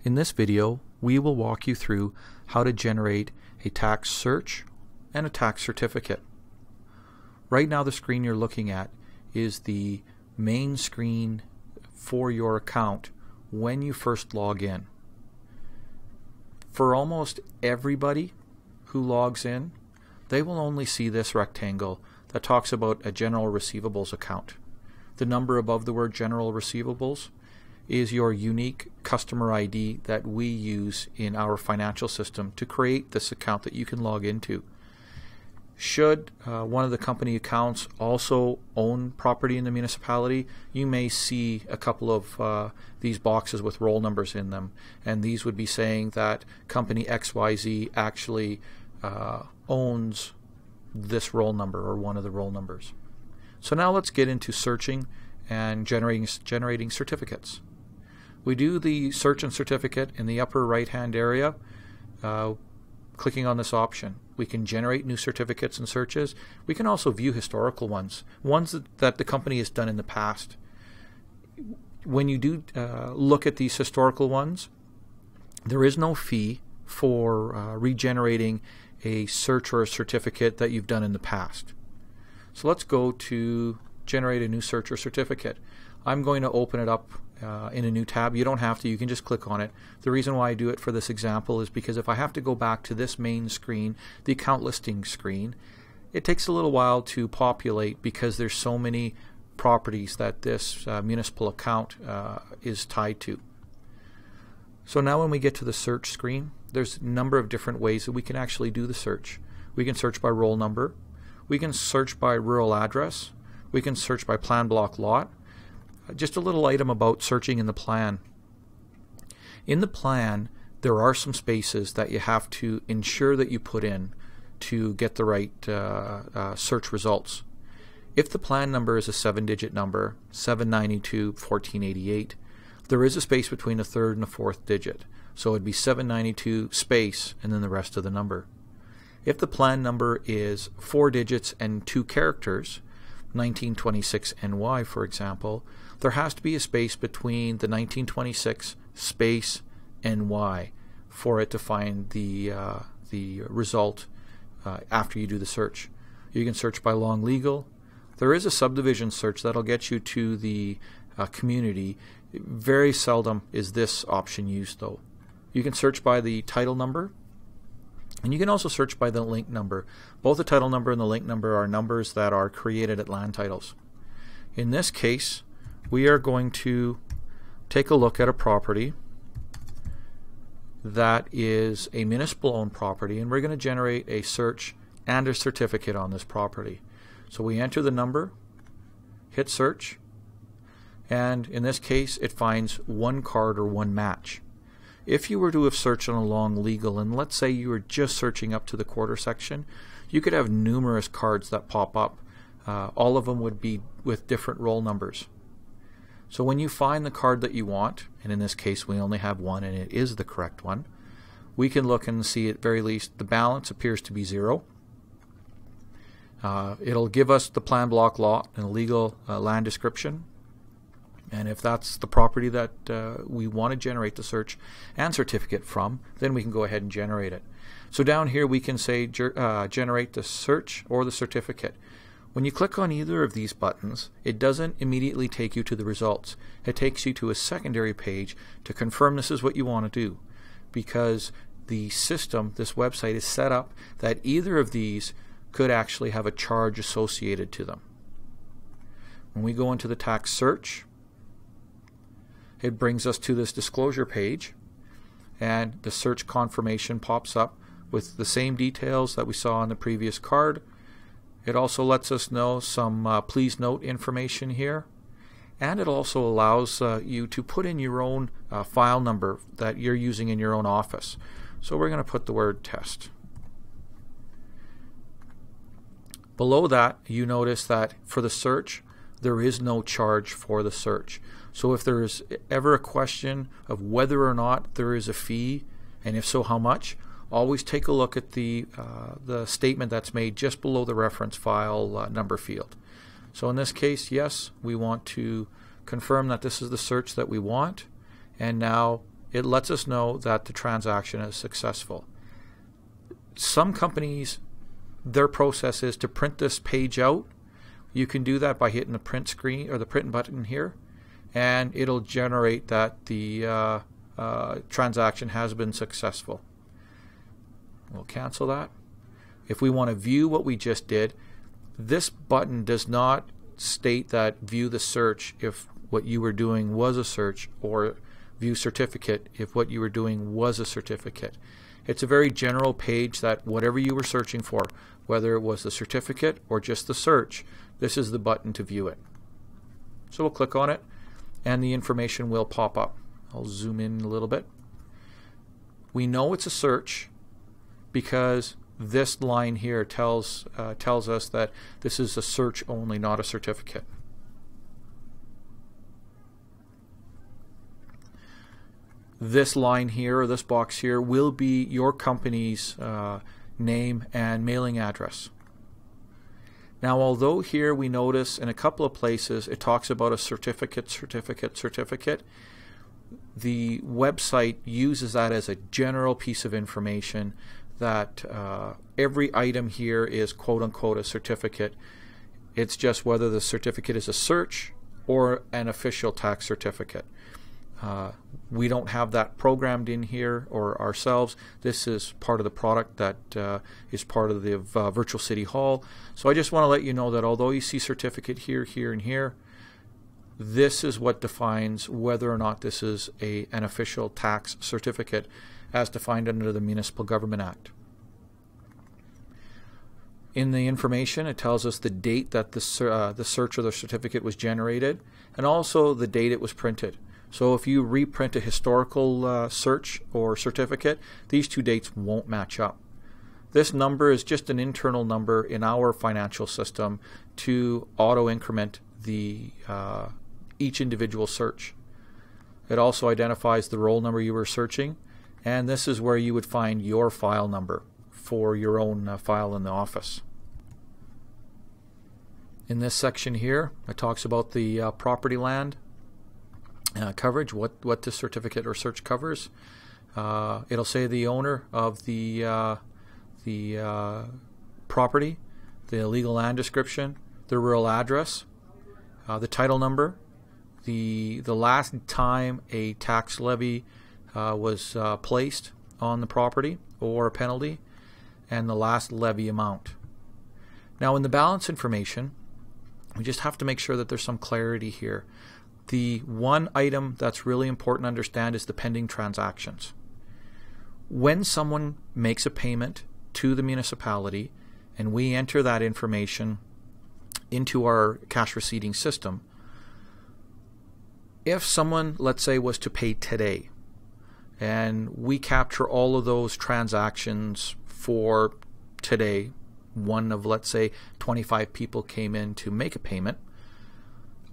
In this video, we will walk you through how to generate a tax search and a tax certificate. Right now the screen you're looking at is the main screen for your account when you first log in. For almost everybody who logs in, they will only see this rectangle that talks about a general receivables account. The number above the word general receivables is your unique customer ID that we use in our financial system to create this account that you can log into. Should one of the company accounts also own property in the municipality, you may see a couple of these boxes with roll numbers in them, and these would be saying that company XYZ actually owns this roll number or one of the roll numbers. So now let's get into searching and generating certificates. We do the search and certificate in the upper right hand area, clicking on this option. We can generate new certificates and searches. We can also view historical ones that the company has done in the past. When you do look at these historical ones, there is no fee for regenerating a search or a certificate that you've done in the past. So let's go to generate a new search or certificate. I'm going to open it up in a new tab. You don't have to, you can just click on it. The reason why I do it for this example is because if I have to go back to this main screen, the account listing screen, it takes a little while to populate because there's so many properties that this municipal account is tied to. So now when we get to the search screen, there's a number of different ways that we can actually do the search. We can search by roll number, we can search by rural address, we can search by plan block lot. Just a little item about searching in the plan. In the plan, there are some spaces that you have to ensure that you put in to get the right search results. If the plan number is a 7-digit number, 792-1488, there is a space between the third and the fourth digit. So it'd be 792 space and then the rest of the number. If the plan number is 4 digits and 2 characters, 1926 NY for example, there has to be a space between the 1926 space NY for it to find the result after you do the search. You can search by long legal. There is a subdivision search that'll get you to the community. Very seldom is this option used though. You can search by the title number, and you can also search by the link number. Both the title number and the link number are numbers that are created at land titles. In this case, we are going to take a look at a property that is a municipal owned property, and we're going to generate a search and a certificate on this property. So we enter the number, hit search, and in this case it finds one card or one match. If you were to have searched on a long legal, and let's say you were just searching up to the quarter section, you could have numerous cards that pop up. All of them would be with different roll numbers. So when you find the card that you want, and in this case we only have one and it is the correct one, we can look and see at very least the balance appears to be 0. It'll give us the plan block lot and a legal land description. And if that's the property that we want to generate the search and certificate from, then we can go ahead and generate it. So down here we can say generate the search or the certificate. When you click on either of these buttons, it doesn't immediately take you to the results. It takes you to a secondary page to confirm this is what you want to do, because the system, this website, is set up that either of these could actually have a charge associated to them. When we go into the tax search, it brings us to this disclosure page, and the search confirmation pops up with the same details that we saw on the previous card. It also lets us know some please note information here, and it also allows you to put in your own file number that you're using in your own office. So we're going to put the word test. Below that, you notice that for the search, there is no charge for the search. So if there is ever a question of whether or not there is a fee, and if so, how much, always take a look at the statement that's made just below the reference file number field. So in this case, yes, we want to confirm that this is the search that we want, and now it lets us know that the transaction is successful. Some companies, their process is to print this page out. You can do that by hitting the print screen or the print button here, and it'll generate that the transaction has been successful. We'll cancel that. If we want to view what we just did, this button does not state that view the search if what you were doing was a search, or view certificate if what you were doing was a certificate. It's a very general page that whatever you were searching for, whether it was the certificate or just the search, this is the button to view it. So we'll click on it and the information will pop up. I'll zoom in a little bit. We know it's a search because this line here tells us that this is a search only, not a certificate. This line here, or this box here, will be your company's name and mailing address. Now, although here we notice in a couple of places it talks about a certificate, the website uses that as a general piece of information that every item here is quote-unquote a certificate. It's just whether the certificate is a search or an official tax certificate. We don't have that programmed in here or ourselves. This is part of the product that is part of the Virtual City Hall. So I just want to let you know that although you see certificate here, here, and here, this is what defines whether or not this is an official tax certificate as defined under the Municipal Government Act. In the information, it tells us the date that the search or the certificate was generated, and also the date it was printed. So if you reprint a historical search or certificate, these two dates won't match up. This number is just an internal number in our financial system to auto-increment the each individual search. It also identifies the roll number you were searching, and this is where you would find your file number for your own file in the office. In this section here, it talks about the property land coverage, what the certificate or search covers. It'll say the owner of the property, the legal land description, the rural address, the title number, the last time a tax levy was placed on the property or a penalty, and the last levy amount. Now in the balance information, we just have to make sure that there's some clarity here. The one item that's really important to understand is the pending transactions. When someone makes a payment to the municipality and we enter that information into our cash receipting system, if someone, let's say, was to pay today and we capture all of those transactions for today, one of, let's say, 25 people came in to make a payment,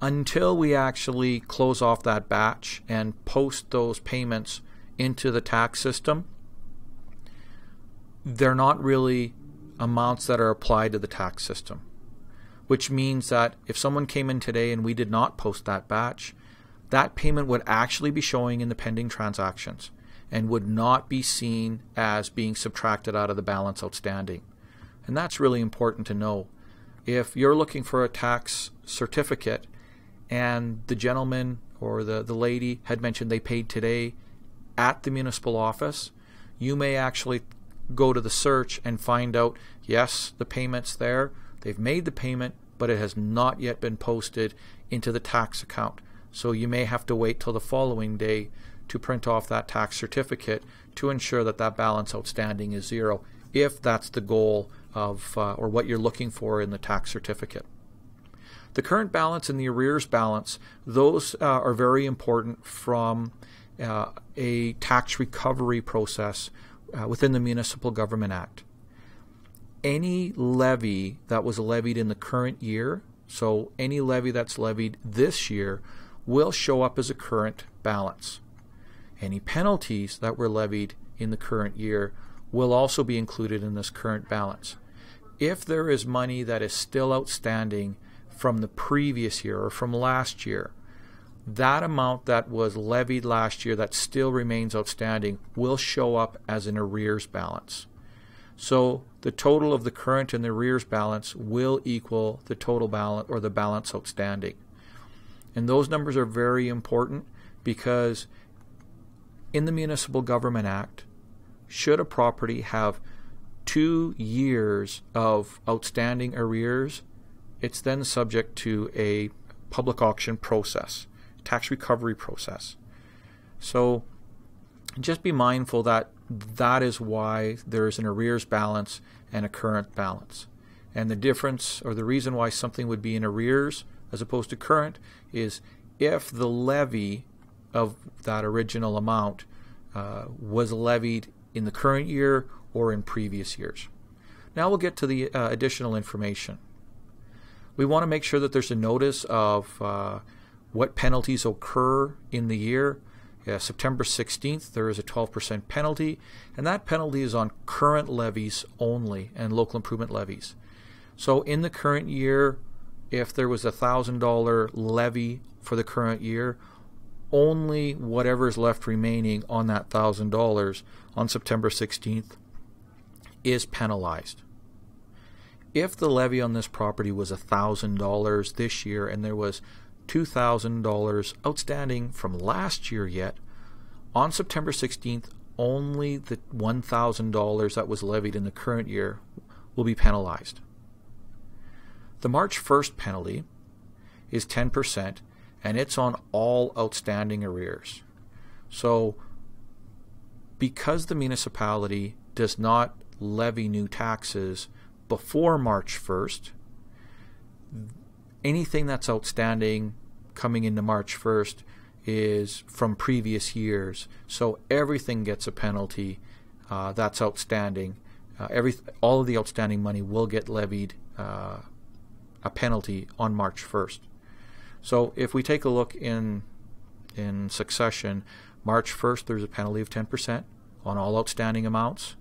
until we actually close off that batch and post those payments into the tax system, they're not really amounts that are applied to the tax system. Which means that if someone came in today and we did not post that batch, that payment would actually be showing in the pending transactions and would not be seen as being subtracted out of the balance outstanding. And that's really important to know. If you're looking for a tax certificate and the gentleman or the lady had mentioned they paid today at the municipal office, you may actually go to the search and find out, yes, the payment's there, they've made the payment, but it has not yet been posted into the tax account. So you may have to wait till the following day to print off that tax certificate to ensure that that balance outstanding is zero, if that's the goal of or what you're looking for in the tax certificate. The current balance and the arrears balance, those are very important from a tax recovery process within the Municipal Government Act. Any levy that was levied in the current year, so any levy that's levied this year, will show up as a current balance. Any penalties that were levied in the current year will also be included in this current balance. If there is money that is still outstanding from the previous year or from last year, that amount that was levied last year that still remains outstanding will show up as an arrears balance. So the total of the current and the arrears balance will equal the total balance or the balance outstanding. And those numbers are very important because in the Municipal Government Act, should a property have 2 years of outstanding arrears, it's then subject to a public auction process, tax recovery process. So just be mindful that that is why there is an arrears balance and a current balance. And the difference, or the reason why something would be in arrears as opposed to current, is if the levy of that original amount was levied in the current year or in previous years. Now we'll get to the additional information. We want to make sure that there's a notice of what penalties occur in the year. September 16th, there is a 12% penalty, and that penalty is on current levies only and local improvement levies. So in the current year, if there was a $1,000 levy for the current year, only whatever is left remaining on that $1,000 on September 16th is penalized. If the levy on this property was $1,000 this year and there was $2,000 outstanding from last year yet, on September 16th, only the $1,000 that was levied in the current year will be penalized. The March 1st penalty is 10%, and it's on all outstanding arrears. So because the municipality does not levy new taxes before March 1st, anything that's outstanding coming into March 1st is from previous years. So everything gets a penalty that's outstanding. All of the outstanding money will get levied a penalty on March 1st. So if we take a look in succession, March 1st there's a penalty of 10% on all outstanding amounts.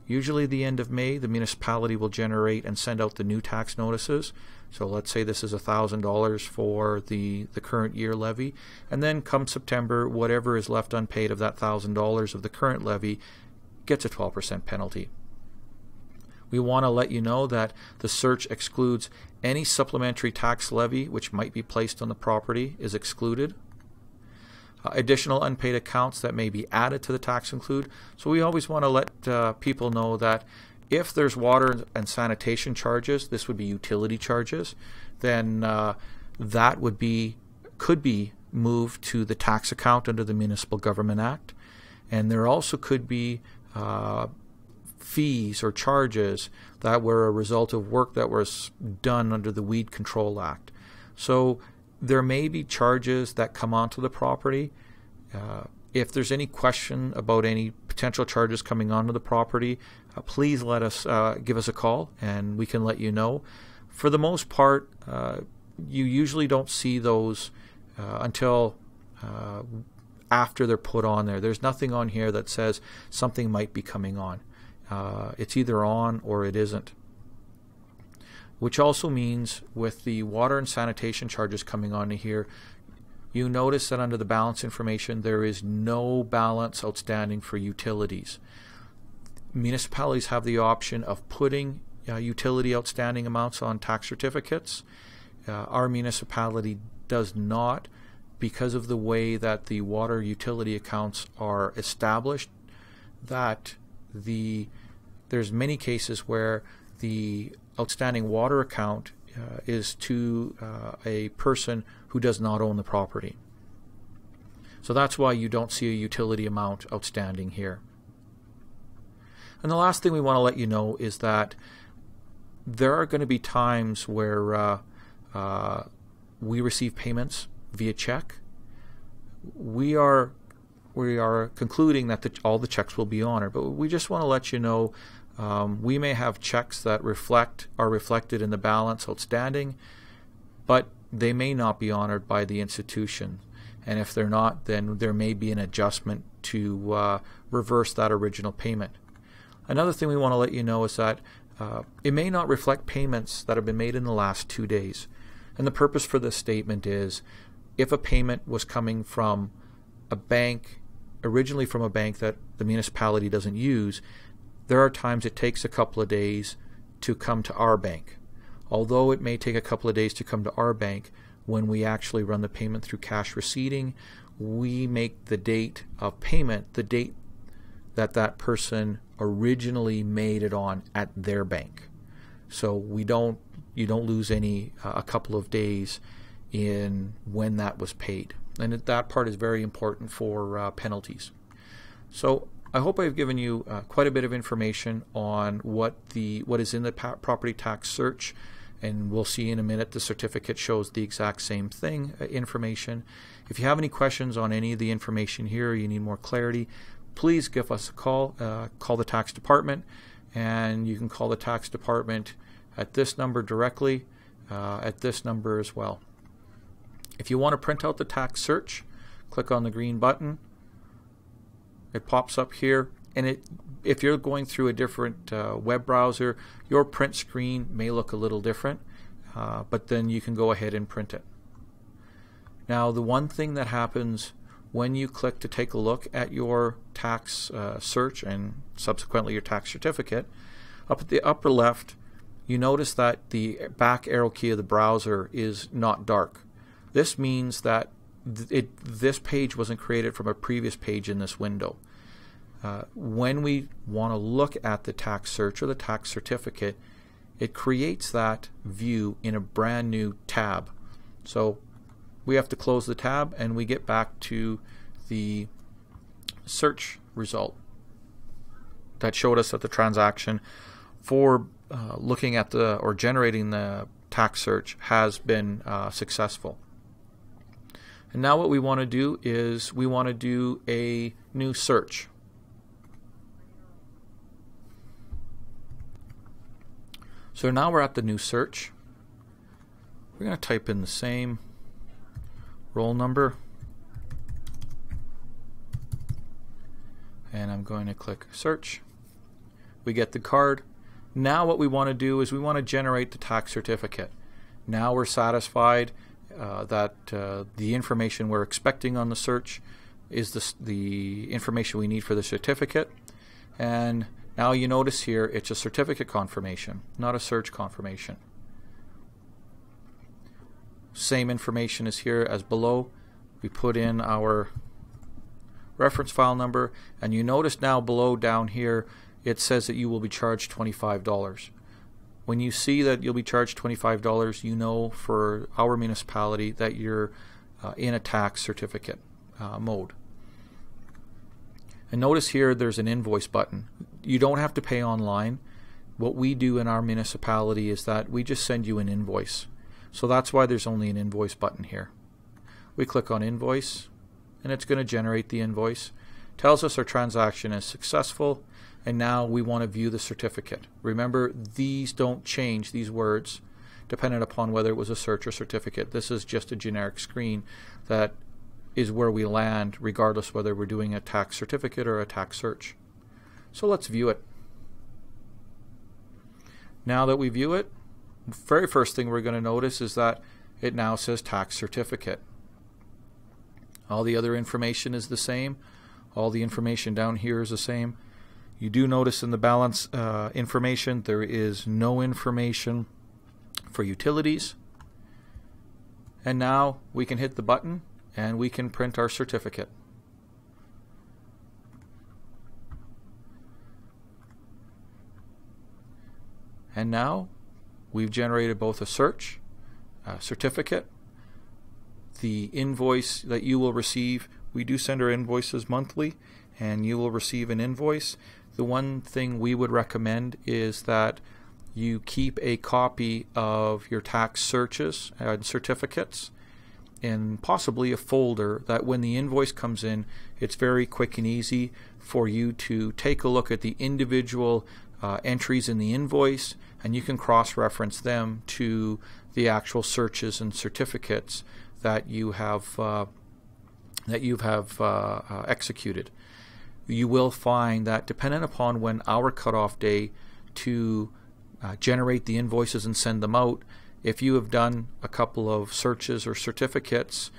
Usually the end of May, the municipality will generate and send out the new tax notices. So let's say this is $1,000 for the current year levy. And then come September, whatever is left unpaid of that $1,000 of the current levy gets a 12% penalty. We want to let you know that the search excludes any supplementary tax levy which might be placed on the property is excluded. Additional unpaid accounts that may be added to the tax include. So we always want to let people know that if there's water and sanitation charges, this would be utility charges, then that could be moved to the tax account under the Municipal Government Act. And there also could be fees or charges that were a result of work that was done under the Weed Control Act. So there may be charges that come onto the property. If there's any question about any potential charges coming onto the property, please give us a call and we can let you know. For the most part, you usually don't see those until after they're put on there. There's nothing on here that says something might be coming on. It's either on or it isn't. Which also means with the water and sanitation charges coming onto here, you notice that under the balance information there is no balance outstanding for utilities. Municipalities have the option of putting utility outstanding amounts on tax certificates. Our municipality does not, because of the way that the water utility accounts are established, that there's many cases where the outstanding water account is to a person who does not own the property. So that's why you don't see a utility amount outstanding here. And the last thing we want to let you know is that there are going to be times where we receive payments via check. We are concluding that all the checks will be honored, but we just want to let you know we may have checks that are reflected in the balance outstanding, but they may not be honored by the institution. And if they're not, then there may be an adjustment to reverse that original payment. Another thing we want to let you know is that it may not reflect payments that have been made in the last 2 days. And the purpose for this statement is if a payment was coming from a bank, originally from a bank that the municipality doesn't use, there are times it takes a couple of days to come to our bank. Although it may take a couple of days to come to our bank, when we actually run the payment through cash receipting, we make the date of payment the date that that person originally made it on at their bank. So you don't lose a couple of days in when that was paid. And that part is very important for penalties. So I hope I've given you quite a bit of information on what is in the property tax search, and we'll see in a minute the certificate shows the exact same thing, information. If you have any questions on any of the information here, or you need more clarity, please give us a call. Call the tax department, and you can call the tax department at this number directly, at this number as well. If you want to print out the tax search, click on the green button. It pops up here, and if you're going through a different web browser, your print screen may look a little different, but then you can go ahead and print it. Now, the one thing that happens when you click to take a look at your tax search and subsequently your tax certificate, up at the upper left, you notice that the back arrow key of the browser is not dark. This means that this page wasn't created from a previous page in this window. When we want to look at the tax search or the tax certificate, it creates that view in a brand new tab. So we have to close the tab and we get back to the search result that showed us that the transaction for looking at or generating the tax search has been successful. And now what we want to do is we want to do a new search. So now we're at the new search. We're going to type in the same roll number, and I'm going to click search. We get the card. Now what we want to do is we want to generate the tax certificate. Now we're satisfied that the information we're expecting on the search is the information we need for the certificate. And now you notice here it's a certificate confirmation, not a search confirmation. Same information is here as below. We put in our reference file number, and you notice now below down here it says that you will be charged $25. When you see that you'll be charged $25, you know for our municipality that you're in a tax certificate mode. And notice here there's an invoice button. You don't have to pay online. What we do in our municipality is that we just send you an invoice. So that's why there's only an invoice button here. We click on invoice, and it's going to generate the invoice. Tells us our transaction is successful, and now we want to view the certificate. Remember, these don't change, these words, dependent upon whether it was a search or certificate. This is just a generic screen that is where we land regardless whether we're doing a tax certificate or a tax search. So let's view it. Now that we view it, the very first thing we're going to notice is that it now says tax certificate. All the other information is the same. All the information down here is the same. You do notice in the balance information there is no information for utilities. And now we can hit the button and we can print our certificate. And now we've generated both a search, a certificate, the invoice that you will receive. We do send our invoices monthly, and you will receive an invoice. The one thing we would recommend is that you keep a copy of your tax searches and certificates in possibly a folder that when the invoice comes in, it's very quick and easy for you to take a look at the individual entries in the invoice, and you can cross-reference them to the actual searches and certificates that you have executed. You will find that depending upon when our cutoff day to generate the invoices and send them out, if you have done a couple of searches or certificates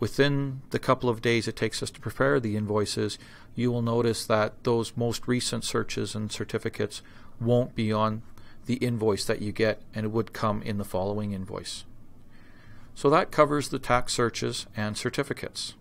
within the couple of days it takes us to prepare the invoices, you will notice that those most recent searches and certificates won't be on the invoice that you get, and it would come in the following invoice. So that covers the tax searches and certificates.